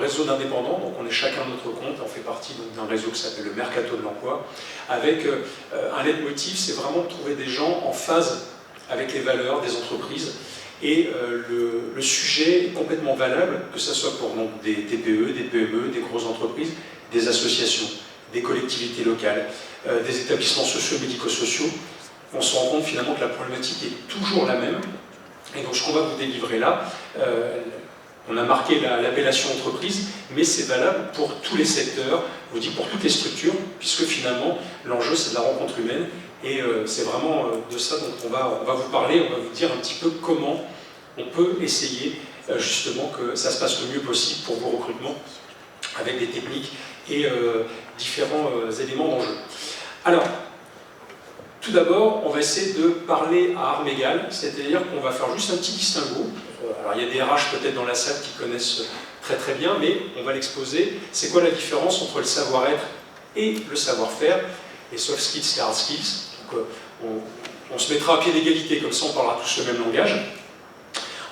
réseau d'indépendants, donc on est chacun de notre compte, on fait partie d'un réseau qui s'appelle le Mercato de l'Emploi, avec un leitmotiv, c'est vraiment de trouver des gens en phase avec les valeurs des entreprises, et le sujet est complètement valable, que ce soit pour donc, des TPE, des PME, des grosses entreprises, des associations, des collectivités locales, des établissements sociaux, médico-sociaux. On se rend compte finalement que la problématique est toujours la même. Et donc ce qu'on va vous délivrer là, on a marqué l'appellation entreprise, mais c'est valable pour tous les secteurs, je vous dis pour toutes les structures, puisque finalement l'enjeu c'est de la rencontre humaine, et c'est vraiment de ça dont on va vous parler, on va vous dire un petit peu comment on peut essayer justement que ça se passe le mieux possible pour vos recrutements, avec des techniques et différents éléments d'enjeu. Alors, tout d'abord, on va essayer de parler à armes égales, c'est-à-dire qu'on va faire juste un petit distinguo. Alors, il y a des RH peut-être dans la salle qui connaissent très très bien, mais on va l'exposer. C'est quoi la différence entre le savoir-être et le savoir-faire, les soft skills, les hard skills. Donc, on se mettra à pied d'égalité, comme ça on parlera tous le même langage.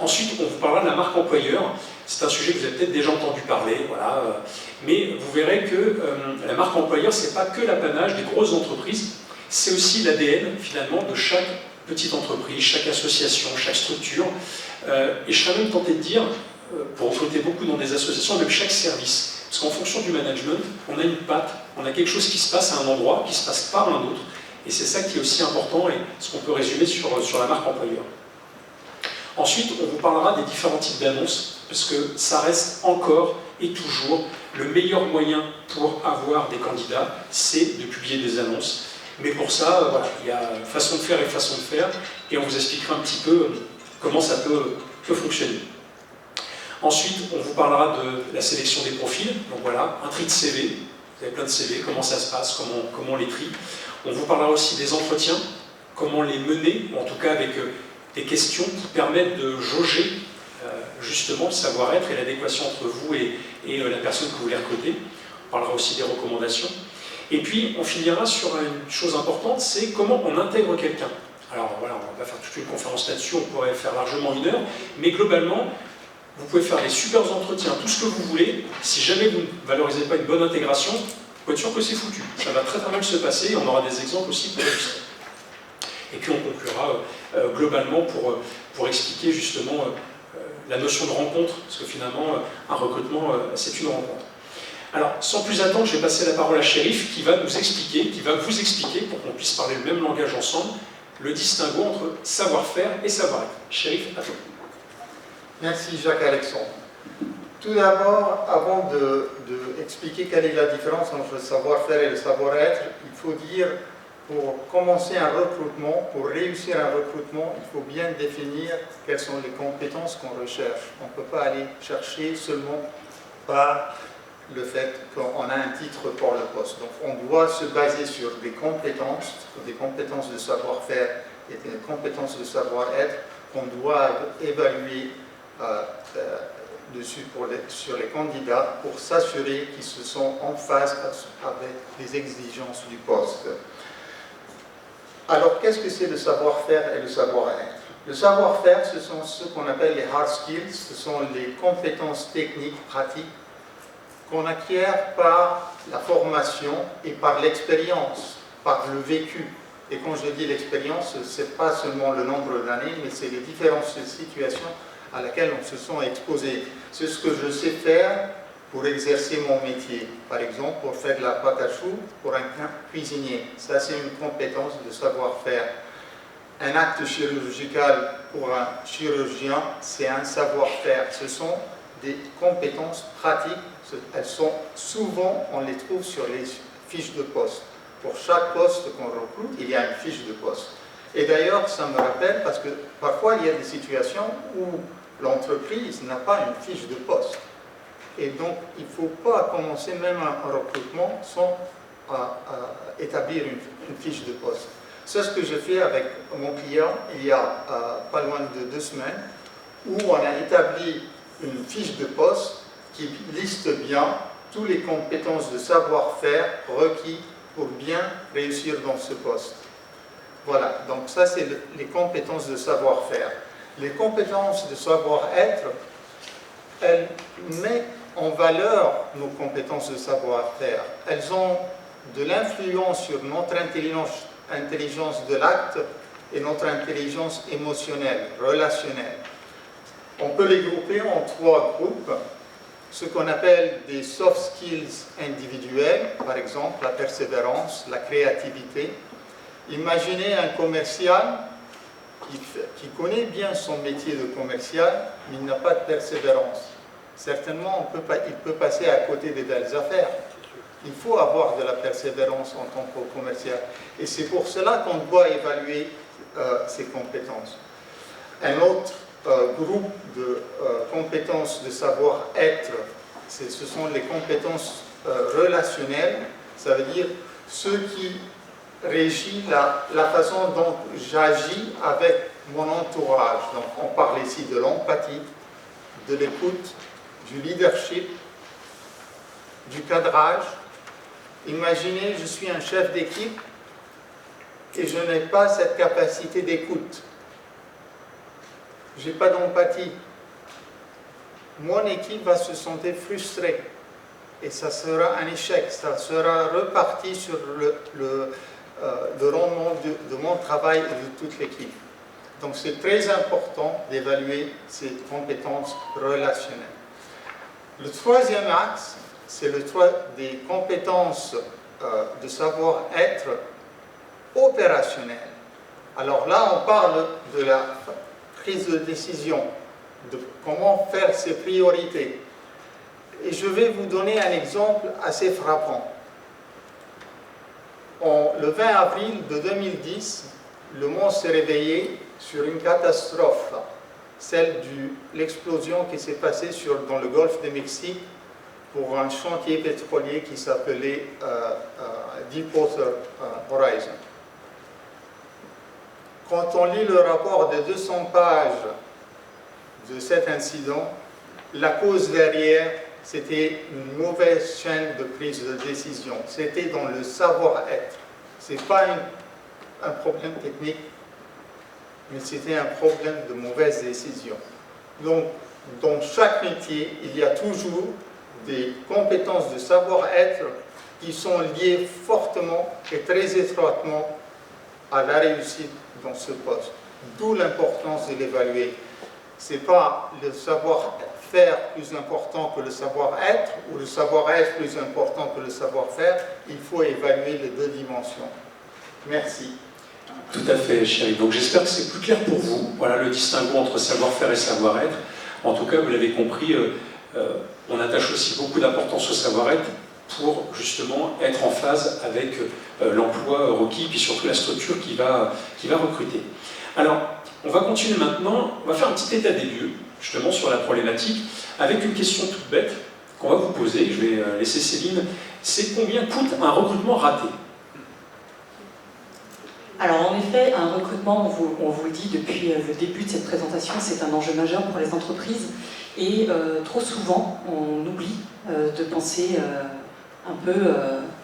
Ensuite, on vous parlera de la marque employeur. C'est un sujet que vous avez peut-être déjà entendu parler, voilà. Mais vous verrez que la marque employeur, ce n'est pas que l'apanage des grosses entreprises, c'est aussi l'ADN, finalement, de chaque petite entreprise, chaque association, chaque structure. Et je serais même tenté de dire, pour recruter beaucoup dans des associations, même chaque service. Parce qu'en fonction du management, on a une patte, on a quelque chose qui se passe à un endroit, qui ne se passe pas à un autre. Et c'est ça qui est aussi important, et ce qu'on peut résumer sur la marque employeur. Ensuite, on vous parlera des différents types d'annonces, parce que ça reste encore et toujours le meilleur moyen pour avoir des candidats, c'est de publier des annonces. Mais pour ça, voilà, il y a façon de faire et façon de faire, et on vous expliquera un petit peu comment ça peut fonctionner. Ensuite, on vous parlera de la sélection des profils, donc voilà, un tri de CV, vous avez plein de CV, comment ça se passe, comment on les trie. On vous parlera aussi des entretiens, comment les mener, ou en tout cas avec des questions qui permettent de jauger justement le savoir-être et l'adéquation entre vous et la personne que vous voulez recruter. On parlera aussi des recommandations. Et puis, on finira sur une chose importante, c'est comment on intègre quelqu'un. Alors voilà, on va faire toute une conférence là-dessus, on pourrait faire largement 1 heure, mais globalement, vous pouvez faire des super entretiens, tout ce que vous voulez. Si jamais vous ne valorisez pas une bonne intégration, vous pouvez être sûr que c'est foutu. Ça va très très mal se passer, et on aura des exemples aussi pour illustrer. Et puis on conclura globalement pour expliquer justement la notion de rencontre, parce que finalement, un recrutement, c'est une rencontre. Alors, sans plus attendre, je vais passer la parole à Chérif, qui va nous expliquer, qui va vous expliquer, pour qu'on puisse parler le même langage ensemble, le distinguo entre savoir-faire et savoir-être. Chérif, à toi. Merci Jacques-Alexandre. Tout d'abord, avant d'expliquer quelle est la différence entre le savoir-faire et le savoir-être, il faut dire, pour commencer un recrutement, pour réussir un recrutement, il faut bien définir quelles sont les compétences qu'on recherche. On ne peut pas aller chercher seulement par le fait qu'on a un titre pour le poste. Donc on doit se baser sur des compétences de savoir-faire et des compétences de savoir-être qu'on doit évaluer dessus sur les candidats pour s'assurer qu'ils se sont en phase avec les exigences du poste. Alors qu'est-ce que c'est le savoir-faire et le savoir-être? Le savoir-faire, ce sont ce qu'on appelle les hard skills, ce sont les compétences techniques, pratiques, qu'on acquiert par la formation et par l'expérience, par le vécu. Et quand je dis l'expérience, ce n'est pas seulement le nombre d'années, mais c'est les différentes situations à laquelle on se sent exposés. C'est ce que je sais faire pour exercer mon métier. Par exemple, pour faire de la pâte à choux pour un cuisinier. Ça, c'est une compétence de savoir-faire. Un acte chirurgical pour un chirurgien, c'est un savoir-faire. Ce sont des compétences pratiques. Elles sont souvent, on les trouve sur les fiches de poste. Pour chaque poste qu'on recrute, il y a une fiche de poste. Et d'ailleurs, ça me rappelle, parce que parfois, il y a des situations où l'entreprise n'a pas une fiche de poste. Et donc, il ne faut pas commencer même un recrutement sans établir une fiche de poste. C'est ce que je fais avec mon client il y a pas loin de 2 semaines, où on a établi une fiche de poste qui liste bien toutes les compétences de savoir-faire requis pour bien réussir dans ce poste. Voilà, donc ça c'est les compétences de savoir-faire. Les compétences de savoir-être, elles mettent en valeur nos compétences de savoir-faire. Elles ont de l'influence sur notre intelligence de l'acte et notre intelligence émotionnelle, relationnelle. On peut les grouper en 3 groupes. Ce qu'on appelle des soft skills individuels, par exemple la persévérance, la créativité. Imaginez un commercial qui connaît bien son métier de commercial, mais il n'a pas de persévérance. Certainement, il peut passer à côté des belles affaires. Il faut avoir de la persévérance en tant que commercial. Et c'est pour cela qu'on doit évaluer ces compétences. Un autre groupe de compétences de savoir-être, ce sont les compétences relationnelles, ça veut dire ce qui régit la façon dont j'agis avec mon entourage. Donc on parle ici de l'empathie, de l'écoute, du leadership, du cadrage. Imaginez, je suis un chef d'équipe et je n'ai pas cette capacité d'écoute. Je n'ai pas d'empathie. Mon équipe va se sentir frustrée et ça sera un échec, ça sera reparti sur le rendement de mon travail et de toute l'équipe. Donc c'est très important d'évaluer ces compétences relationnelles. Le troisième axe, c'est des compétences de savoir-être opérationnelles. Alors là, on parle de la prise de décision, de comment faire ses priorités. Et je vais vous donner un exemple assez frappant. Le 20 avril de 2010, le monde s'est réveillé sur une catastrophe, celle de l'explosion qui s'est passée dans le golfe du Mexique pour un chantier pétrolier qui s'appelait Deepwater Horizon. Quand on lit le rapport de 200 pages de cet incident, la cause derrière, c'était une mauvaise chaîne de prise de décision. C'était dans le savoir-être. Ce n'est pas un problème technique, mais c'était un problème de mauvaise décision. Donc, dans chaque métier, il y a toujours des compétences de savoir-être qui sont liées fortement et très étroitement à la réussite dans ce poste. D'où l'importance de l'évaluer. Ce n'est pas le savoir-faire plus important que le savoir-être, ou le savoir-être plus important que le savoir-faire. Il faut évaluer les 2 dimensions. Merci. Tout à fait, chérie. Donc j'espère que c'est plus clair pour vous. Voilà le distinguo entre savoir-faire et savoir-être. En tout cas, vous l'avez compris, on attache aussi beaucoup d'importance au savoir-être pour justement être en phase avec l'emploi requis, puis surtout la structure qui va recruter. Alors, on va continuer maintenant, on va faire un petit état des lieux, justement sur la problématique, avec une question toute bête qu'on va vous poser, je vais laisser Céline, c'est combien coûte un recrutement raté? Alors en effet, un recrutement, on vous le dit depuis le début de cette présentation, c'est un enjeu majeur pour les entreprises et trop souvent on oublie de penser un peu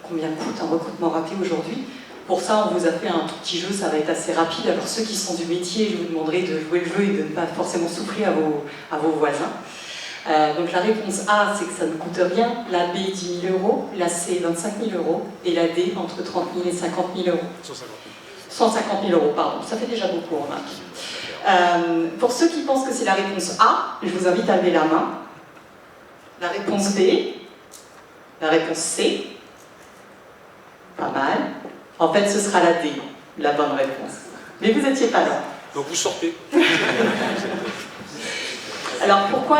combien coûte un recrutement raté aujourd'hui. Pour ça, on vous a fait un tout petit jeu, ça va être assez rapide. Alors ceux qui sont du métier, je vous demanderai de jouer le jeu et de ne pas forcément souffler à vos voisins. Donc la réponse A, c'est que ça ne coûte rien, la B, 10 000 €, la C, 25 000 € et la D, entre 30 000 et 50 000 €. 150 000 €, pardon, ça fait déjà beaucoup, remarque. Pour ceux qui pensent que c'est la réponse A, je vous invite à lever la main. La réponse B, la réponse C, pas mal. En fait, ce sera la D, la bonne réponse. Mais vous n'étiez pas là. Donc vous sortez. Alors pourquoi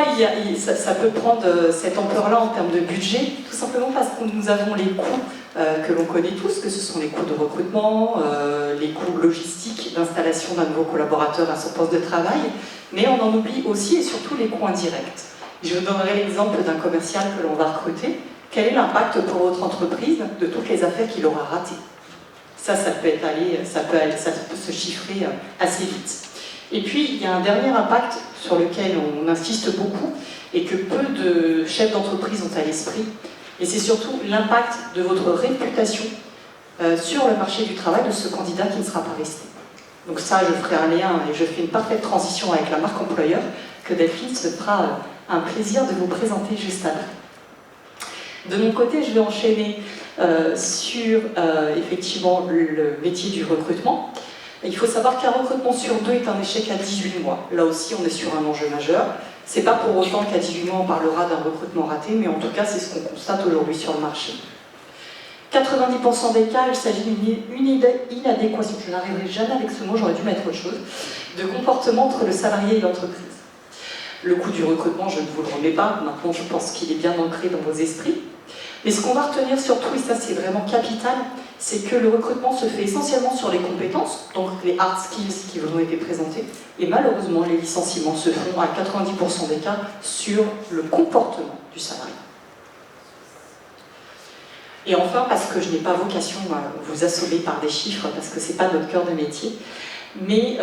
ça peut prendre cette ampleur-là en termes de budget? Tout simplement parce que nous avons les coûts que l'on connaît tous, que ce sont les coûts de recrutement, les coûts logistiques d'installation d'un nouveau collaborateur à son poste de travail, mais on en oublie aussi et surtout les coûts indirects. Je vous donnerai l'exemple d'un commercial que l'on va recruter. Quel est l'impact pour votre entreprise de toutes les affaires qu'il aura ratées? Ça peut se chiffrer assez vite. Et puis, il y a un dernier impact sur lequel on insiste beaucoup et que peu de chefs d'entreprise ont à l'esprit, et c'est surtout l'impact de votre réputation sur le marché du travail de ce candidat qui ne sera pas resté. Donc ça, je ferai un lien et je fais une parfaite transition avec la marque employeur que Delphine se fera un plaisir de vous présenter juste après. De mon côté, je vais enchaîner sur effectivement le métier du recrutement. Il faut savoir qu'un recrutement sur 2 est un échec à 18 mois. Là aussi, on est sur un enjeu majeur. C'est pas pour autant qu'à 18 mois, on parlera d'un recrutement raté, mais en tout cas, c'est ce qu'on constate aujourd'hui sur le marché. 90% des cas, il s'agit d'une inadéquation, je n'arriverai jamais avec ce mot, j'aurais dû mettre autre chose, de comportement entre le salarié et l'entreprise. Le coût du recrutement, je ne vous le remets pas, maintenant je pense qu'il est bien ancré dans vos esprits. Mais ce qu'on va retenir surtout, et ça c'est vraiment capital, c'est que le recrutement se fait essentiellement sur les compétences, donc les hard skills qui vous ont été présentés, et malheureusement les licenciements se font à 90% des cas sur le comportement du salarié. Et enfin, parce que je n'ai pas vocation à vous assommer par des chiffres, parce que ce n'est pas notre cœur de métier, mais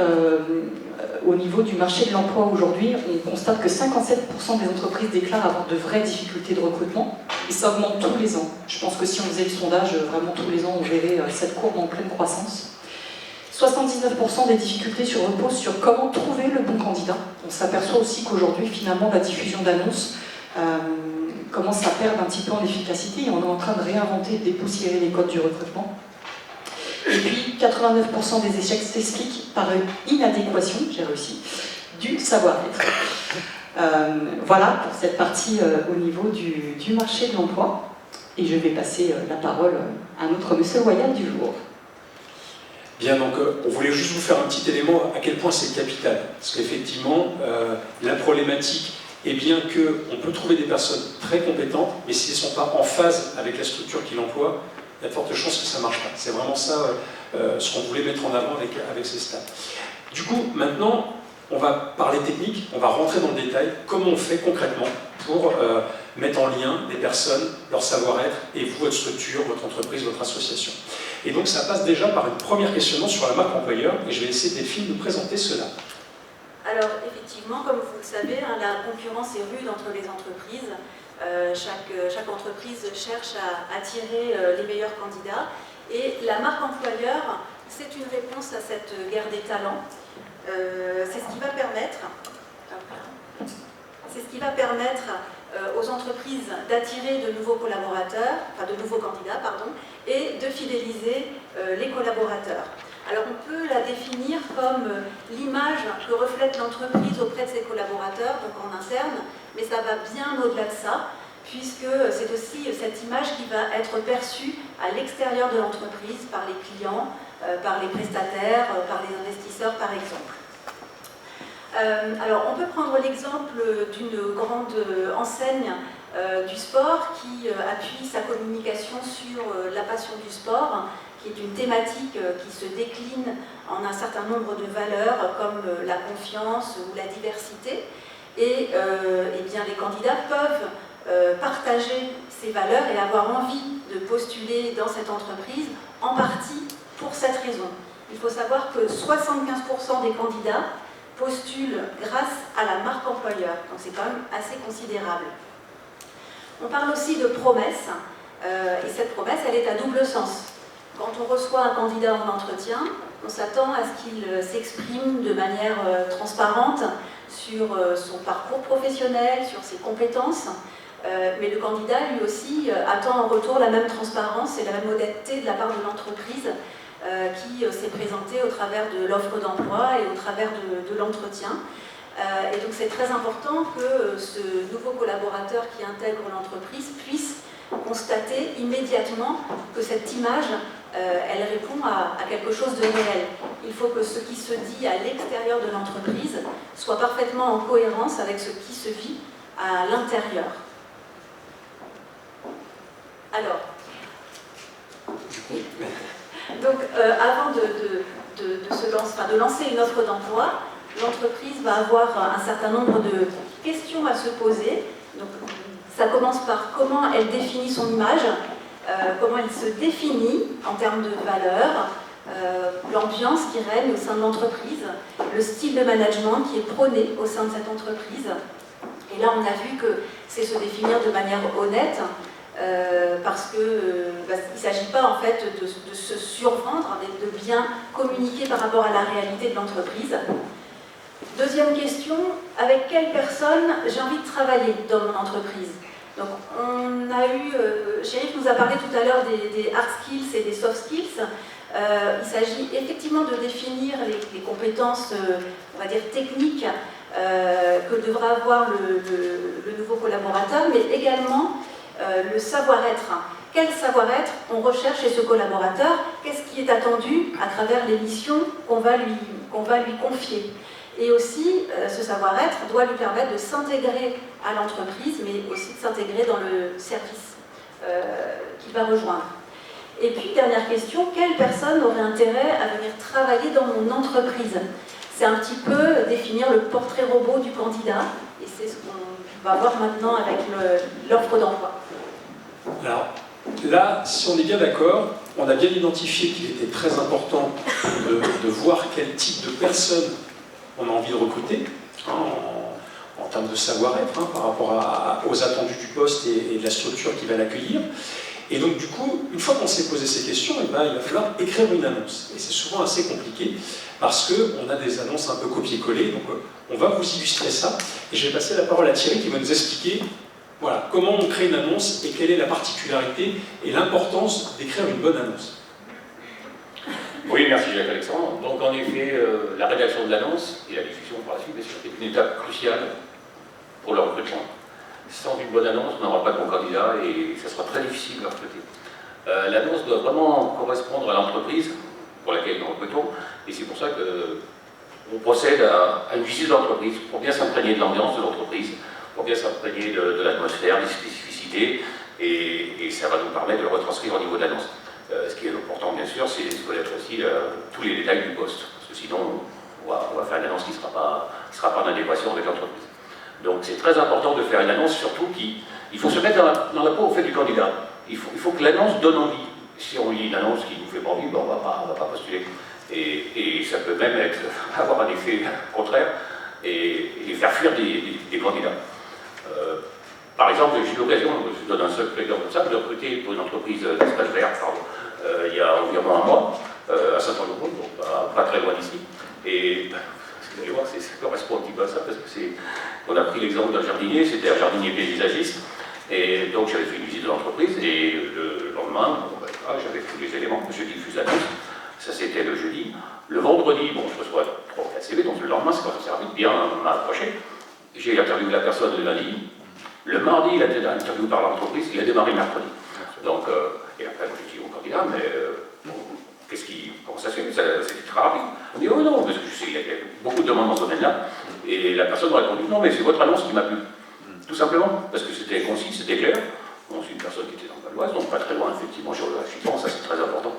au niveau du marché de l'emploi aujourd'hui, on constate que 57% des entreprises déclarent avoir de vraies difficultés de recrutement, et ça augmente tous les ans. Je pense que si on faisait le sondage, vraiment tous les ans, on verrait cette courbe en pleine croissance. 79% des difficultés reposent sur comment trouver le bon candidat. On s'aperçoit aussi qu'aujourd'hui, finalement, la diffusion d'annonces commence à perdre un petit peu en efficacité et on est en train de réinventer, de dépoussiérer les codes du recrutement. Et puis 89% des échecs s'expliquent par une inadéquation, j'ai réussi, du savoir-être. Voilà pour cette partie au niveau du marché de l'emploi. Et je vais passer la parole à notre monsieur loyal du jour. Bien, donc on voulait juste vous faire un petit élément à quel point c'est capital. Parce qu'effectivement, la problématique est bien qu'on peut trouver des personnes très compétentes, mais si elles ne sont pas en phase avec la structure qui l'emploie, il y a de fortes chances que ça ne marche pas. C'est vraiment ça ce qu'on voulait mettre en avant avec ces stats. Du coup, maintenant, on va parler technique, on va rentrer dans le détail, comment on fait concrètement pour mettre en lien des personnes, leur savoir-être, et vous, votre structure, votre entreprise, votre association. Et donc ça passe déjà par une première questionnement sur la marque employeur, et je vais laisser Delphine nous présenter cela. Alors effectivement, comme vous le savez, la concurrence est rude entre les entreprises. Chaque entreprise cherche à attirer les meilleurs candidats. Et la marque employeur, c'est une réponse à cette guerre des talents. C'est ce qui va permettre aux entreprises d'attirer de nouveaux collaborateurs, enfin de nouveaux candidats, pardon, et de fidéliser les collaborateurs. Alors on peut la définir comme l'image que reflète l'entreprise auprès de ses collaborateurs, donc en interne, mais ça va bien au-delà de ça, puisque c'est aussi cette image qui va être perçue à l'extérieur de l'entreprise par les clients, par les prestataires, par les investisseurs par exemple. Alors on peut prendre l'exemple d'une grande enseigne du sport qui appuie sa communication sur la passion du sport, qui est une thématique qui se décline en un certain nombre de valeurs comme la confiance ou la diversité. Et bien, les candidats peuvent partager ces valeurs et avoir envie de postuler dans cette entreprise, en partie pour cette raison. Il faut savoir que 75% des candidats postulent grâce à la marque employeur, donc c'est quand même assez considérable. On parle aussi de promesse, et cette promesse, elle est à double sens. Quand on reçoit un candidat en entretien, on s'attend à ce qu'il s'exprime de manière transparente sur son parcours professionnel, sur ses compétences, mais le candidat, lui aussi, attend en retour la même transparence et la même honnêteté de la part de l'entreprise qui s'est présentée au travers de l'offre d'emploi et au travers de l'entretien. Et donc c'est très important que ce nouveau collaborateur qui intègre l'entreprise puisse constater immédiatement que cette image, elle répond à quelque chose de réel. Il faut que ce qui se dit à l'extérieur de l'entreprise soit parfaitement en cohérence avec ce qui se vit à l'intérieur. Alors, donc avant de lancer une offre d'emploi, l'entreprise va avoir un certain nombre de questions à se poser. Donc, ça commence par comment elle définit son image, comment elle se définit en termes de valeurs, l'ambiance qui règne au sein de l'entreprise, le style de management qui est prôné au sein de cette entreprise. Et là, on a vu que c'est se définir de manière honnête, parce qu'il ne s'agit pas en fait de se survendre, mais de bien communiquer par rapport à la réalité de l'entreprise. Deuxième question, avec quelle personne j'ai envie de travailler dans mon entreprise? Donc on a eu, Chérif nous a parlé tout à l'heure des hard skills et des soft skills. Il s'agit effectivement de définir les compétences, on va dire techniques, que devra avoir le nouveau collaborateur, mais également le savoir-être. Quel savoir-être on recherche chez ce collaborateur? Qu'est-ce qui est attendu à travers les missions qu'on va lui confier? Et aussi, ce savoir-être doit lui permettre de s'intégrer à l'entreprise, mais aussi de s'intégrer dans le service qu'il va rejoindre. Et puis, dernière question, quelle personne aurait intérêt à venir travailler dans mon entreprise? C'est un petit peu définir le portrait robot du candidat, et c'est ce qu'on va voir maintenant avec l'offre d'emploi. Alors, là, si on est bien d'accord, on a bien identifié qu'il était très important de voir quel type de personne on a envie de recruter, hein, en termes de savoir-être, hein, par rapport aux attendus du poste et de la structure qui va l'accueillir. Et donc, du coup, une fois qu'on s'est posé ces questions, eh ben, il va falloir écrire une annonce. Et c'est souvent assez compliqué parce qu'on a des annonces un peu copier-coller. Donc, on va vous illustrer ça. Et je vais passer la parole à Thierry qui va nous expliquer voilà, comment on crée une annonce et quelle est la particularité et l'importance d'écrire une bonne annonce. Oui, merci Jacques-Alexandre. Donc en effet, la rédaction de l'annonce et la diffusion par la suite, c'est une étape cruciale pour le recrutement. Sans une bonne annonce, on n'aura pas de bon candidat et ça sera très difficile de recruter. L'annonce doit vraiment correspondre à l'entreprise pour laquelle nous recrutons et c'est pour ça qu'on procède à une visite d'entreprise pour bien s'imprégner de l'ambiance de l'entreprise, pour bien s'imprégner de l'atmosphère, des spécificités et ça va nous permettre de le retranscrire au niveau de l'annonce. Ce qui est important, bien sûr, c'est de connaître aussi tous les détails du poste, parce que sinon, on va faire une annonce qui ne sera pas en adéquation avec l'entreprise. Donc, c'est très important de faire une annonce, surtout qu'il faut se mettre dans la peau au fait du candidat. Il faut que l'annonce donne envie. Si on lit une annonce qui ne nous fait pas envie, ben, on ne va pas postuler. Et ça peut même avoir un effet contraire et faire fuir des candidats. Par exemple, j'ai eu l'occasion, je donne un seul exemple comme ça, de recruter pour une entreprise d'espace vert, il y a environ un mois, à Saint-Antoine, donc pas très loin d'ici. Et vous allez voir, ça correspond un petit peu à ça, parce que on a pris l'exemple d'un jardinier, c'était un jardinier paysagiste, et donc j'avais fait une visite de l'entreprise, et le lendemain, j'avais tous les éléments, je diffuse l'annonce, ça c'était le jeudi. Le vendredi, bon, je reçois 3 ou 4 CV, donc le lendemain, c'est quand ça s'est bien m'a approché. J'ai interviewé la personne le lundi. Le mardi, il a été interviewé par l'entreprise, il a démarré le mercredi. Donc, et après, moi j'ai dit au candidat, mais comment ça se fait? C'était très rapide. On dit, oh non, parce que je sais qu'il y a beaucoup de demandes dans ce domaine-là. Et la personne m'a répondu, non, mais c'est votre annonce qui m'a plu. Tout simplement, parce que c'était concis, c'était clair. Bon, c'est une personne qui était dans le Val-d'Oise, donc pas très loin, effectivement, géographiquement, ça c'est très important.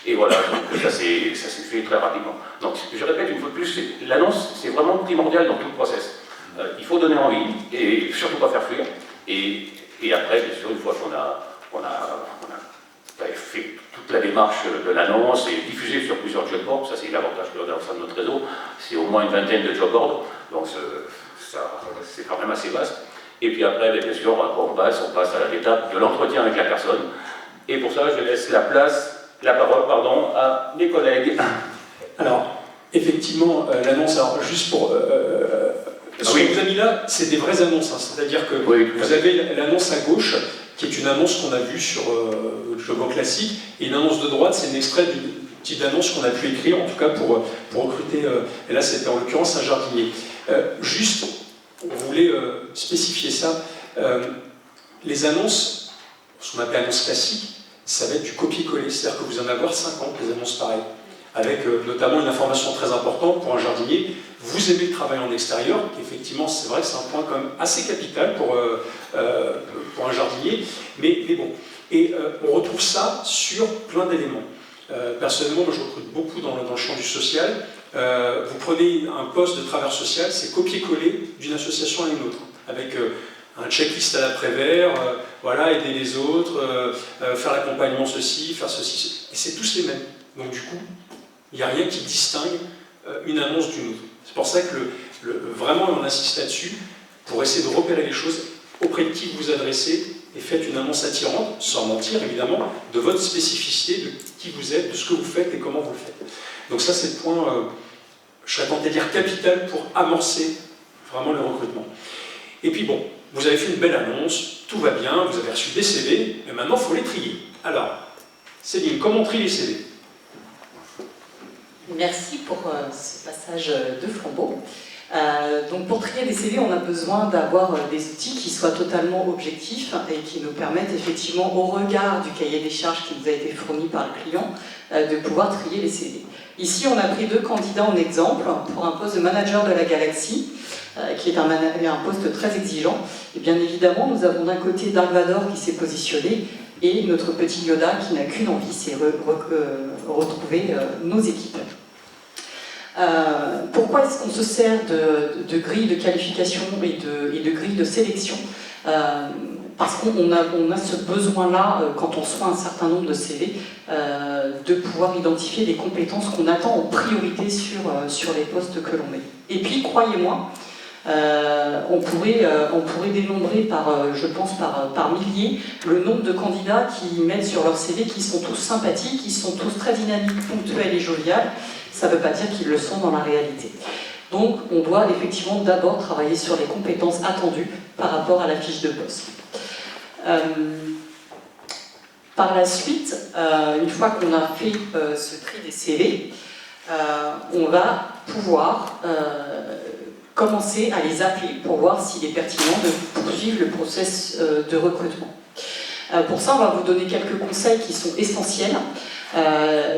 Et voilà, donc ça s'est fait très rapidement. Donc, je répète une fois de plus, l'annonce, c'est vraiment primordial dans tout le process. Il faut donner envie, et surtout pas faire fuir. Et après, bien sûr, une fois qu'on a fait toute la démarche de l'annonce et diffusé sur plusieurs job boards, ça c'est l'avantage que l'on a au sein de notre réseau, c'est au moins une vingtaine de job boards, donc c'est quand même assez vaste. Et puis après, bien sûr, on passe à l'étape de l'entretien avec la personne. Et pour ça, je laisse la parole à mes collègues. Alors, effectivement, l'annonce, alors juste pour... ce que vous avez mis là, c'est des vraies annonces, hein, c'est-à-dire que vous avez l'annonce à gauche, qui est une annonce qu'on a vue sur le job classique, et une annonce de droite, c'est un extrait d'une petite annonce qu'on a pu écrire, en tout cas pour recruter, et là c'était en l'occurrence un jardinier. Juste, on voulait spécifier ça, les annonces, ce qu'on appelle annonces classiques, ça va être du copier-coller, c'est-à-dire que vous en avez 50 des annonces pareilles, avec notamment une information très importante pour un jardinier. Vous aimez le travail en extérieur, effectivement c'est vrai que c'est un point quand même assez capital pour un jardinier, mais bon. Et on retrouve ça sur plein d'éléments. Personnellement, moi je recrute beaucoup dans le champ du social. Vous prenez un poste de travailleur social, c'est copier-coller d'une association à une autre, avec un checklist à l'après-vert, voilà, aider les autres, faire l'accompagnement ceci, faire ceci, et c'est tous les mêmes. Donc du coup, il n'y a rien qui distingue une annonce d'une autre. C'est pour ça que vraiment on insiste là-dessus, pour essayer de repérer les choses, auprès de qui vous vous adressez, et faites une annonce attirante, sans mentir évidemment, de votre spécificité, de qui vous êtes, de ce que vous faites et comment vous le faites. Donc ça c'est le point, je serais tenté de dire capital pour amorcer vraiment le recrutement. Et puis bon, vous avez fait une belle annonce, tout va bien, vous avez reçu des CV, mais maintenant il faut les trier. Alors, Céline, comment on trie les CV? Merci pour ce passage de flambeau. Donc pour trier des CV, on a besoin d'avoir des outils qui soient totalement objectifs et qui nous permettent effectivement, au regard du cahier des charges qui nous a été fourni par le client, de pouvoir trier les CV. Ici, on a pris 2 candidats en exemple pour un poste de manager de la Galaxie, qui est un poste très exigeant. Et bien évidemment, nous avons d'un côté Dark Vador qui s'est positionné et notre petit Yoda qui n'a qu'une envie, c'est retrouver nos équipes. Pourquoi est-ce qu'on se sert de grilles de qualification et de grilles de sélection? Parce qu'on a ce besoin-là, quand on reçoit un certain nombre de CV, de pouvoir identifier les compétences qu'on attend en priorité sur les postes que l'on met. Et puis, croyez-moi, on pourrait dénombrer je pense par milliers le nombre de candidats qui mettent sur leur CV qui sont tous sympathiques, qui sont tous très dynamiques, ponctuels et joviales. Ça ne veut pas dire qu'ils le sont dans la réalité. Donc on doit effectivement d'abord travailler sur les compétences attendues par rapport à la fiche de poste. Par la suite, une fois qu'on a fait ce tri des CV, on va pouvoir commencer à les appeler pour voir s'il est pertinent de poursuivre le process de recrutement. Pour ça, on va vous donner quelques conseils qui sont essentiels.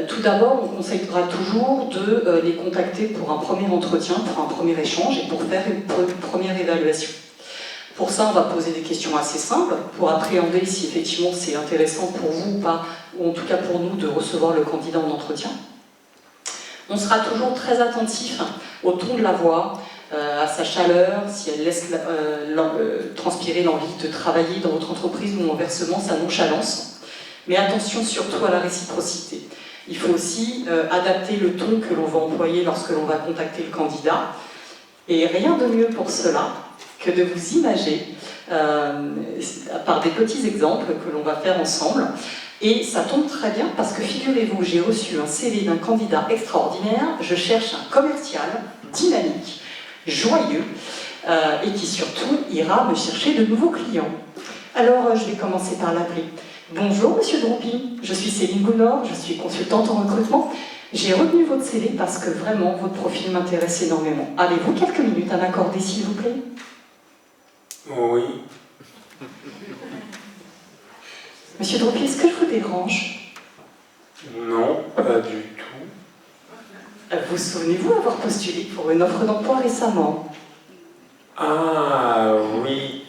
Tout d'abord, on conseillera toujours de les contacter pour un premier entretien, pour un premier échange et pour faire une première évaluation. Pour ça, on va poser des questions assez simples pour appréhender si effectivement c'est intéressant pour vous ou pas, ou en tout cas pour nous, de recevoir le candidat en entretien. On sera toujours très attentif au ton de la voix, à sa chaleur, si elle laisse transpirer l'envie de travailler dans votre entreprise ou inversement sa nonchalance. Mais attention surtout à la réciprocité. Il faut aussi adapter le ton que l'on va employer lorsque l'on va contacter le candidat. Et rien de mieux pour cela que de vous imager par des petits exemples que l'on va faire ensemble. Et ça tombe très bien parce que figurez-vous, j'ai reçu un CV d'un candidat extraordinaire. Je cherche un commercial dynamique, joyeux et qui surtout ira me chercher de nouveaux clients. Alors je vais commencer par l'appeler. Bonjour Monsieur Droupi, je suis Céline Gounor, je suis consultante en recrutement. J'ai retenu votre CV parce que vraiment votre profil m'intéresse énormément. Avez-vous quelques minutes à m'accorder s'il vous plaît? Oui. Monsieur Droupi, est-ce que je vous dérange? Non, pas du tout. Vous souvenez-vous avoir postulé pour une offre d'emploi récemment? Ah oui,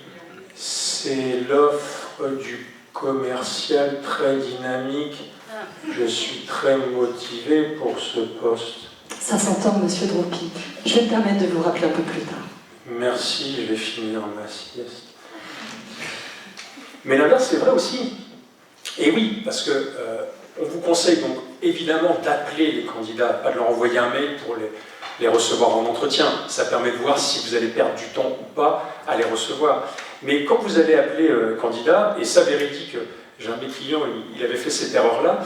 c'est l'offre du commercial très dynamique. Je suis très motivé pour ce poste. Ça s'entend, Monsieur Droupi. Je vais me permettre de vous rappeler un peu plus tard. Merci, je vais finir ma sieste. Mais l'inverse, c'est vrai aussi. Et oui, parce que on vous conseille donc évidemment d'appeler les candidats, pas de leur envoyer un mail pour les recevoir en entretien. Ça permet de voir si vous allez perdre du temps ou pas à les recevoir. Mais quand vous allez appeler candidat, et ça véridique, j'ai un de mes clients, il avait fait cette erreur-là,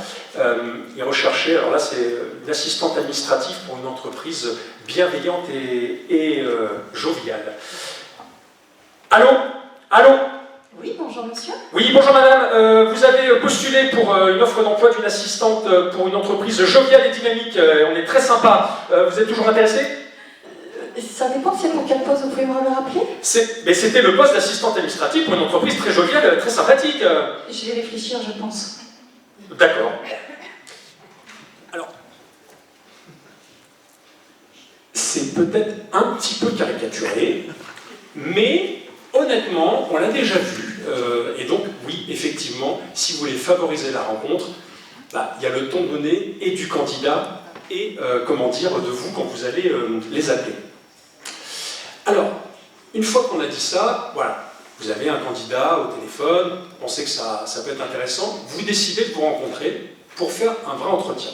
il recherchait, alors là c'est une assistante administrative pour une entreprise bienveillante et joviale. Allô? Allô? Oui, bonjour monsieur. Oui, bonjour madame, vous avez postulé pour une offre d'emploi d'une assistante pour une entreprise joviale et dynamique, on est très sympa, vous êtes toujours intéressé? Ça dépend, c'est pour quel poste, vous pouvez me le rappeler? Mais c'était le poste d'assistante administrative pour une entreprise très joviale, très sympathique. Je vais réfléchir, je pense. D'accord. Alors, c'est peut-être un petit peu caricaturé, mais honnêtement, on l'a déjà vu. Et donc, oui, effectivement, si vous voulez favoriser la rencontre, il y a le ton donné et du candidat et, comment dire, de vous quand vous allez les appeler. Alors, une fois qu'on a dit ça, voilà, vous avez un candidat au téléphone, pensez que ça peut être intéressant, vous décidez de vous rencontrer pour faire un vrai entretien.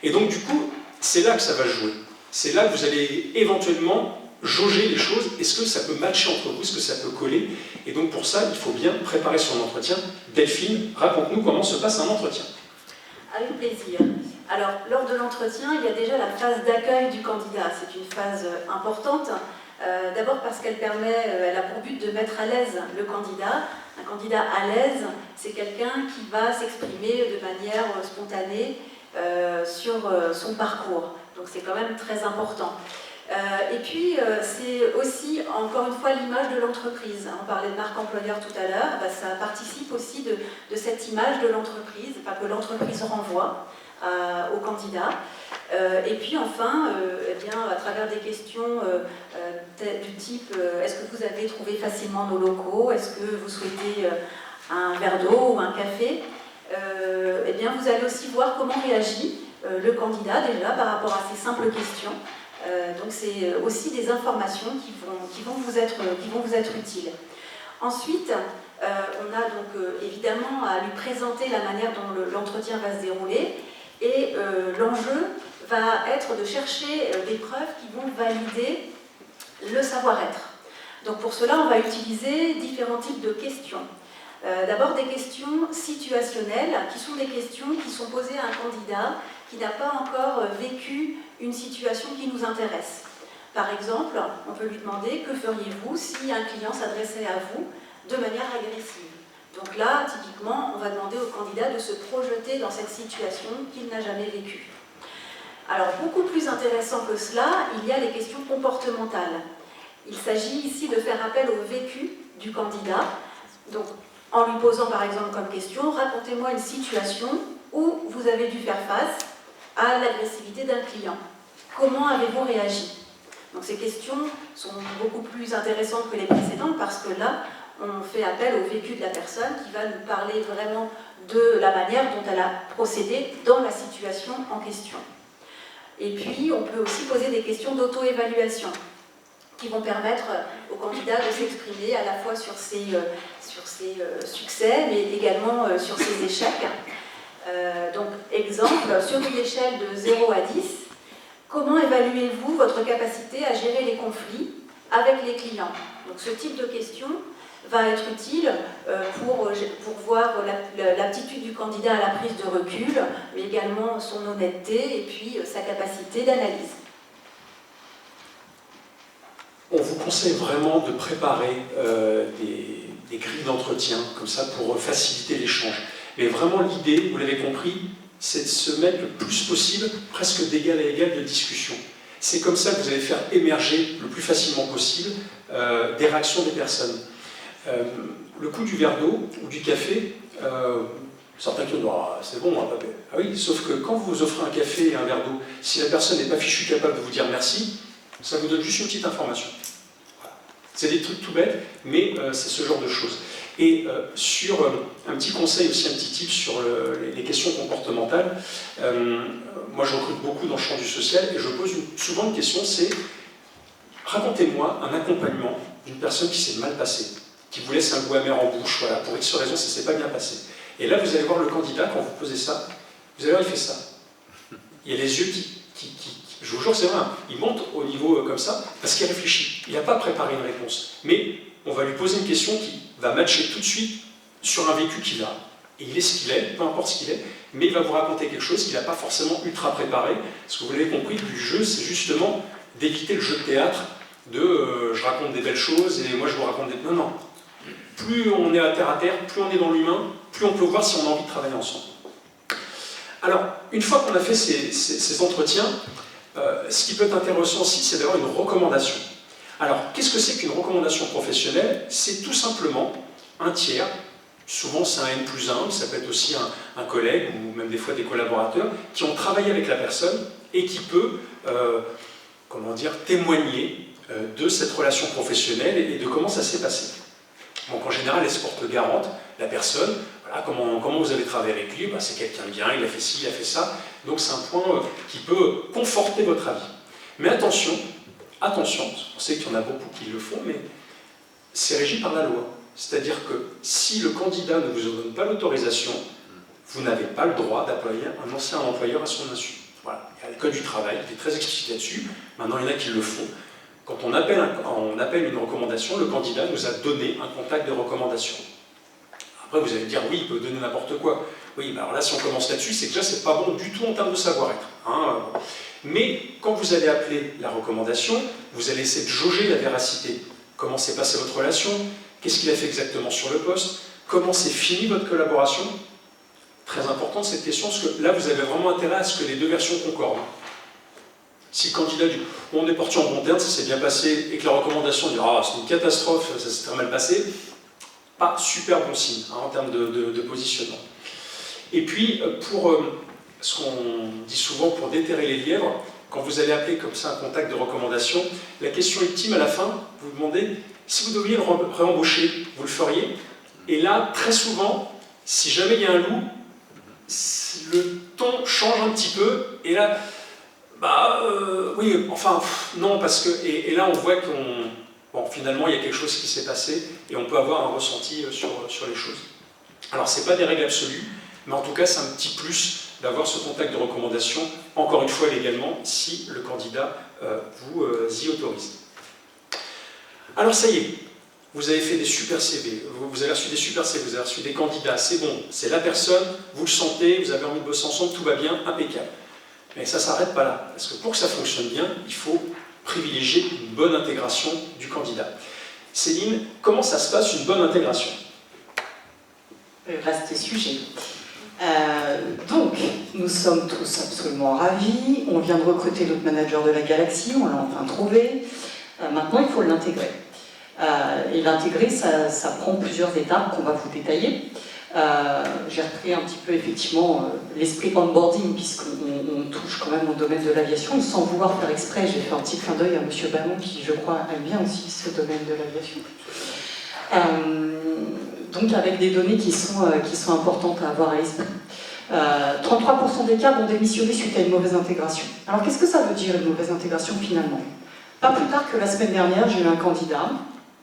Et donc, du coup, c'est là que ça va jouer. C'est là que vous allez éventuellement jauger les choses. Est-ce que ça peut matcher entre vous? Est-ce que ça peut coller? Et donc, pour ça, il faut bien préparer son entretien. Delphine, raconte-nous comment se passe un entretien. Avec plaisir. Alors, lors de l'entretien, il y a déjà la phase d'accueil du candidat. C'est une phase importante. D'abord parce qu'elle a pour but de mettre à l'aise le candidat. Un candidat à l'aise, c'est quelqu'un qui va s'exprimer de manière spontanée sur son parcours. Donc c'est quand même très important. Et puis, c'est aussi, encore une fois, l'image de l'entreprise. On parlait de marque employeur tout à l'heure, ça participe aussi de cette image de l'entreprise, que l'entreprise renvoie au candidat. Et puis enfin, eh bien, à travers des questions du type est-ce que vous avez trouvé facilement nos locaux? Est-ce que vous souhaitez un verre d'eau ou un café? Eh bien, vous allez aussi voir comment réagit le candidat déjà par rapport à ces simples questions. Donc c'est aussi des informations qui vont vous être utiles. Ensuite, on a donc évidemment à lui présenter la manière dont l'entretien va se dérouler, et l'enjeu va être de chercher des preuves qui vont valider le savoir-être. Donc pour cela, on va utiliser différents types de questions. D'abord des questions situationnelles, qui sont des questions qui sont posées à un candidat qui n'a pas encore vécu une situation qui nous intéresse. Par exemple, on peut lui demander « Que feriez-vous si un client s'adressait à vous de manière agressive ?» Donc là, typiquement, on va demander au candidat de se projeter dans cette situation qu'il n'a jamais vécue. Alors, beaucoup plus intéressant que cela, il y a les questions comportementales. Il s'agit ici de faire appel au vécu du candidat. Donc, en lui posant par exemple comme question « Racontez-moi une situation où vous avez dû faire face à l'agressivité d'un client. Comment avez-vous réagi ?» Donc ces questions sont beaucoup plus intéressantes que les précédentes parce que là, on fait appel au vécu de la personne qui va nous parler vraiment de la manière dont elle a procédé dans la situation en question. Et puis, on peut aussi poser des questions d'auto-évaluation qui vont permettre au candidat de s'exprimer à la fois sur ses succès, mais également sur ses échecs. Donc, exemple, sur une échelle de 0 à 10, comment évaluez-vous votre capacité à gérer les conflits avec les clients? Donc, ce type de question va être utile pour voir l'aptitude du candidat à la prise de recul, mais également son honnêteté et puis sa capacité d'analyse. On vous conseille vraiment de préparer des grilles d'entretien, comme ça, pour faciliter l'échange. Mais vraiment, l'idée, vous l'avez compris, c'est de se mettre le plus possible, presque d'égal à égal de discussion. C'est comme ça que vous allez faire émerger le plus facilement possible des réactions des personnes. Le coup du verre d'eau ou du café, certains qui disent « c'est bon, hein, papé ». Ah oui, sauf que quand vous offrez un café et un verre d'eau, si la personne n'est pas fichue capable de vous dire merci, ça vous donne juste une petite information. Voilà. C'est des trucs tout bêtes, mais c'est ce genre de choses. Et sur un petit conseil aussi, un petit tip sur les questions comportementales, moi je recrute beaucoup dans le champ du social et je pose souvent une question, c'est racontez-moi un accompagnement d'une personne qui s'est mal passée, qui vous laisse un goût amer en bouche, voilà, pour X raison, ça ne s'est pas bien passé. Et là, vous allez voir le candidat, quand vous posez ça, vous allez voir, il fait ça. Il y a les yeux qui je vous jure, c'est vrai, il monte au niveau comme ça, parce qu'il réfléchit. Il n'a pas préparé une réponse. Mais on va lui poser une question qui va matcher tout de suite sur un vécu qu'il a. Et il est ce qu'il est, peu importe ce qu'il est, mais il va vous raconter quelque chose qu'il n'a pas forcément ultra préparé. Parce que vous l'avez compris, le jeu, c'est justement d'éviter le jeu de théâtre de je raconte des belles choses et moi je vous raconte des... Non, non. Plus on est à terre, plus on est dans l'humain, plus on peut voir si on a envie de travailler ensemble. Alors, une fois qu'on a fait ces entretiens, ce qui peut être intéressant aussi, c'est d'avoir une recommandation. Alors, qu'est-ce que c'est qu'une recommandation professionnelle? C'est tout simplement un tiers, souvent c'est un N+1, ça peut être aussi un collègue ou même des fois des collaborateurs, qui ont travaillé avec la personne et qui peut, comment dire, témoigner de cette relation professionnelle et de comment ça s'est passé. Donc en général, elle se porte garante, la personne, voilà, comment vous avez travaillé avec lui, bah, c'est quelqu'un de bien, il a fait ci, il a fait ça, donc c'est un point qui peut conforter votre avis. Mais attention, on sait qu'il y en a beaucoup qui le font, mais c'est régi par la loi. C'est-à-dire que si le candidat ne vous donne pas l'autorisation, vous n'avez pas le droit d'employer un ancien employeur à son insu. Voilà. Il y a le code du travail qui est très explicite là-dessus, maintenant il y en a qui le font. Quand on appelle une recommandation, le candidat nous a donné un contact de recommandation. Après, vous allez me dire, oui, il peut donner n'importe quoi. Oui, alors là, si on commence là-dessus, c'est que déjà, c'est pas bon du tout en termes de savoir-être. Hein. Mais quand vous allez appeler la recommandation, vous allez essayer de jauger la véracité. Comment s'est passée votre relation? Qu'est-ce qu'il a fait exactement sur le poste? Comment s'est finie votre collaboration? Très importante cette question, parce que là, vous avez vraiment intérêt à ce que les deux versions concordent. Si le candidat dit « on est parti en bon terme, ça s'est bien passé », et que la recommandation dit « ah, c'est une catastrophe, ça s'est très mal passé », pas super bon signe hein, en termes de positionnement. Et puis, pour ce qu'on dit souvent, pour déterrer les lièvres, quand vous allez appeler comme ça un contact de recommandation, la question ultime à la fin, vous vous demandez si vous deviez le réembaucher, vous le feriez? Et là, très souvent, si jamais il y a un loup, le ton change un petit peu, et là, oui, enfin, non, parce que, et là on voit bon, finalement il y a quelque chose qui s'est passé, et on peut avoir un ressenti sur les choses. Alors, c'est pas des règles absolues, mais en tout cas, c'est un petit plus d'avoir ce contact de recommandation, encore une fois légalement, si le candidat vous y autorise. Alors, ça y est, vous avez fait des super CV, vous avez reçu des super CV, vous avez reçu des candidats, c'est bon, c'est la personne, vous le sentez, vous avez envie de bosser ensemble, tout va bien, impeccable. Mais ça ne s'arrête pas là, parce que pour que ça fonctionne bien, il faut privilégier une bonne intégration du candidat. Céline, comment ça se passe une bonne intégration? Vaste sujet. Donc, nous sommes tous absolument ravis. On vient de recruter notre manager de la galaxie, on l'a enfin trouvé. Maintenant, il faut l'intégrer. Et l'intégrer, ça prend plusieurs étapes qu'on va vous détailler. J'ai repris un petit peu effectivement l'esprit onboarding, puisqu'on touche quand même au domaine de l'aviation. Sans vouloir faire exprès, j'ai fait un petit clin d'œil à M. Ballon, qui, je crois, aime bien aussi ce domaine de l'aviation. Donc avec des données qui sont importantes à avoir à l'esprit. 33% des cas vont démissionner suite à une mauvaise intégration. Alors qu'est-ce que ça veut dire une mauvaise intégration finalement? Pas plus tard que la semaine dernière, j'ai eu un candidat,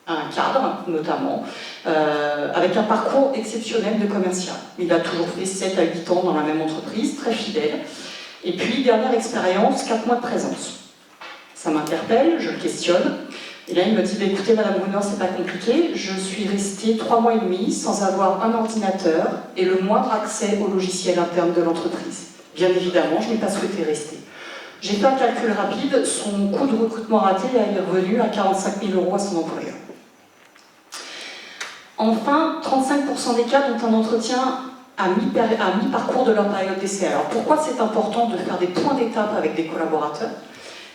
un cadre notamment, avec un parcours exceptionnel de commercial. Il a toujours fait 7 à 8 ans dans la même entreprise, très fidèle. Et puis, dernière expérience, 4 mois de présence. Ça m'interpelle, je le questionne. Et là, il me dit, écoutez, Madame Brunner, c'est pas compliqué, je suis restée 3 mois et demi sans avoir un ordinateur et le moindre accès au logiciel interne de l'entreprise. Bien évidemment, je n'ai pas souhaité rester. J'ai fait un calcul rapide, son coût de recrutement raté est revenu à 45 000 € à son employeur. Enfin, 35% des cas dont un entretien à mi-parcours de leur période d'essai. Alors pourquoi c'est important de faire des points d'étape avec des collaborateurs?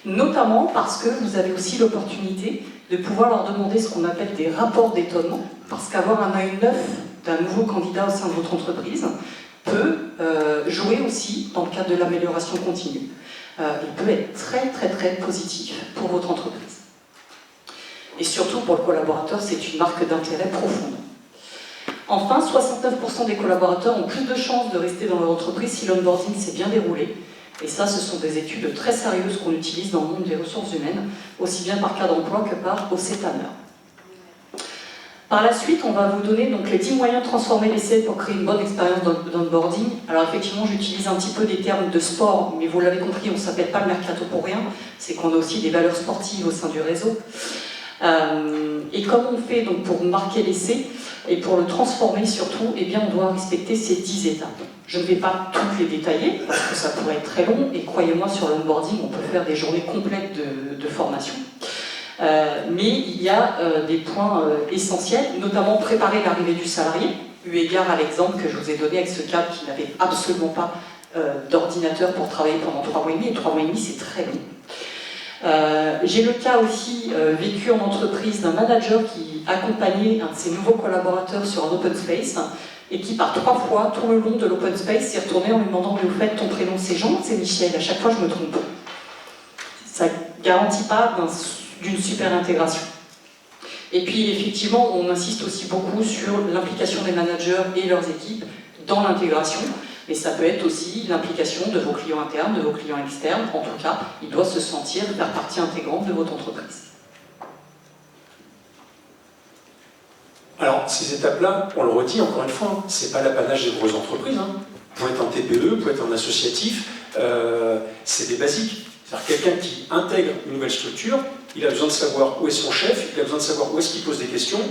Notamment parce que vous avez aussi l'opportunité de pouvoir leur demander ce qu'on appelle des rapports d'étonnement, parce qu'avoir un œil neuf d'un nouveau candidat au sein de votre entreprise peut jouer aussi dans le cadre de l'amélioration continue. Il peut être très très très positif pour votre entreprise. Et surtout pour le collaborateur, c'est une marque d'intérêt profonde. Enfin, 69% des collaborateurs ont plus de chances de rester dans leur entreprise si l'onboarding s'est bien déroulé. Et ça, ce sont des études très sérieuses qu'on utilise dans le monde des ressources humaines, aussi bien par cas d'emploi que par OCTANER. Par la suite, on va vous donner donc les 10 moyens de transformer l'essai pour créer une bonne expérience d'onboarding. Alors effectivement, j'utilise un petit peu des termes de sport, mais vous l'avez compris, on ne s'appelle pas le mercato pour rien, c'est qu'on a aussi des valeurs sportives au sein du réseau. Et comme on fait donc pour marquer l'essai et pour le transformer surtout, eh bien on doit respecter ces 10 étapes. Je ne vais pas toutes les détailler parce que ça pourrait être très long et croyez-moi sur l'onboarding on peut faire des journées complètes de formation. Mais il y a des points essentiels, notamment préparer l'arrivée du salarié, eu égard à l'exemple que je vous ai donné avec ce cadre qui n'avait absolument pas d'ordinateur pour travailler pendant 3 mois et demi, et 3 mois et demi c'est très long. J'ai le cas aussi vécu en entreprise d'un manager qui accompagnait un de ses nouveaux collaborateurs sur un open space et qui par 3 fois tout le long de l'open space s'est retourné en lui demandant mais au fait ton prénom c'est Jean, c'est Michel, à chaque fois je me trompe. Ça ne garantit pas d'une super intégration. Et puis effectivement on insiste aussi beaucoup sur l'implication des managers et leurs équipes dans l'intégration. Mais ça peut être aussi l'implication de vos clients internes, de vos clients externes. En tout cas, il doit se sentir faire partie intégrante de votre entreprise. Alors, ces étapes-là, on le redit encore une fois, c'est pas l'apanage des grosses entreprises. Hein. Vous pouvez être en TPE, vous pouvez être en associatif, c'est des basiques. C'est-à-dire quelqu'un qui intègre une nouvelle structure, il a besoin de savoir où est son chef, il a besoin de savoir où est-ce qu'il pose des questions,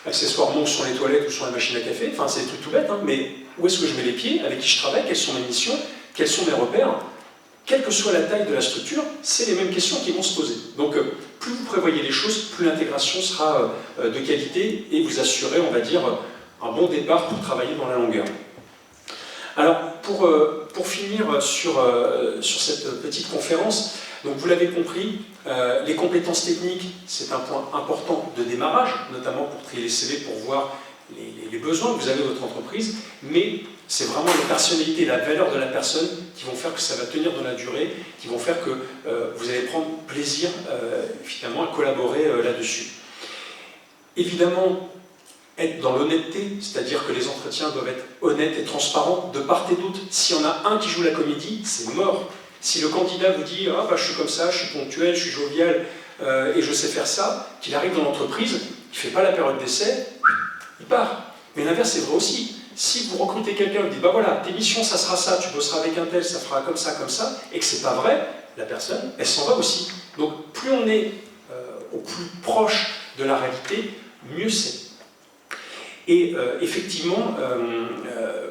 accessoirement sur les toilettes ou sur la machine à café, enfin c'est des trucs tout bêtes, hein, mais où est-ce que je mets les pieds, avec qui je travaille, quelles sont mes missions, quels sont mes repères. Quelle que soit la taille de la structure, c'est les mêmes questions qui vont se poser. Donc, plus vous prévoyez les choses, plus l'intégration sera de qualité et vous assurez, on va dire, un bon départ pour travailler dans la longueur. Alors, pour finir sur cette petite conférence, donc vous l'avez compris, les compétences techniques, c'est un point important de démarrage, notamment pour trier les CV, pour voir les besoins que vous avez de votre entreprise, mais c'est vraiment la personnalité, la valeur de la personne qui vont faire que ça va tenir dans la durée, qui vont faire que vous allez prendre plaisir finalement à collaborer là-dessus. Évidemment, être dans l'honnêteté, c'est-à-dire que les entretiens doivent être honnêtes et transparents de part et d'autre. S'il y en a un qui joue la comédie, c'est mort. Si le candidat vous dit « Ah bah je suis comme ça, je suis ponctuel, je suis jovial et je sais faire ça », qu'il arrive dans l'entreprise, il ne fait pas la période d'essai, il part. Mais l'inverse c'est vrai aussi. Si vous recrutez quelqu'un, vous dites « Bah voilà, tes missions ça sera ça, tu bosseras avec un tel, ça fera comme ça, et que c'est pas vrai, la personne, elle s'en va aussi. Donc plus on est au plus proche de la réalité, mieux c'est. Et effectivement,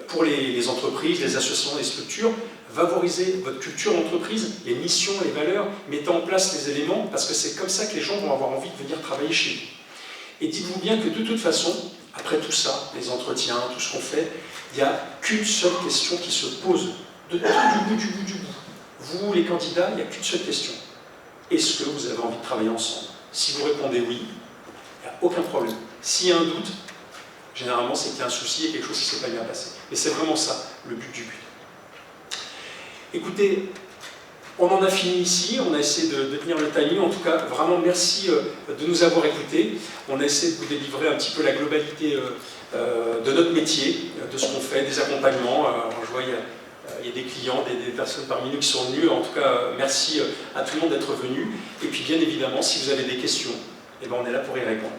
pour les entreprises, les associations, les structures, valorisez votre culture d'entreprise, les missions, les valeurs, mettez en place les éléments, parce que c'est comme ça que les gens vont avoir envie de venir travailler chez vous. Et dites-vous bien que de toute façon, après tout ça, les entretiens, tout ce qu'on fait, il n'y a qu'une seule question qui se pose, de tout du bout. Vous, les candidats, il n'y a qu'une seule question. Est-ce que vous avez envie de travailler ensemble? Si vous répondez oui, il n'y a aucun problème. S'il y a un doute, généralement, c'est qu'il y a un souci et quelque chose qui ne s'est pas bien passé. Et c'est vraiment ça, le but du but. Écoutez, on en a fini ici, on a essayé de tenir le timing. En tout cas, vraiment merci de nous avoir écoutés. On a essayé de vous délivrer un petit peu la globalité de notre métier, de ce qu'on fait, des accompagnements. Je vois, il y a des clients, des personnes parmi nous qui sont venues. En tout cas, merci à tout le monde d'être venu. Et puis, bien évidemment, si vous avez des questions, eh ben, on est là pour y répondre.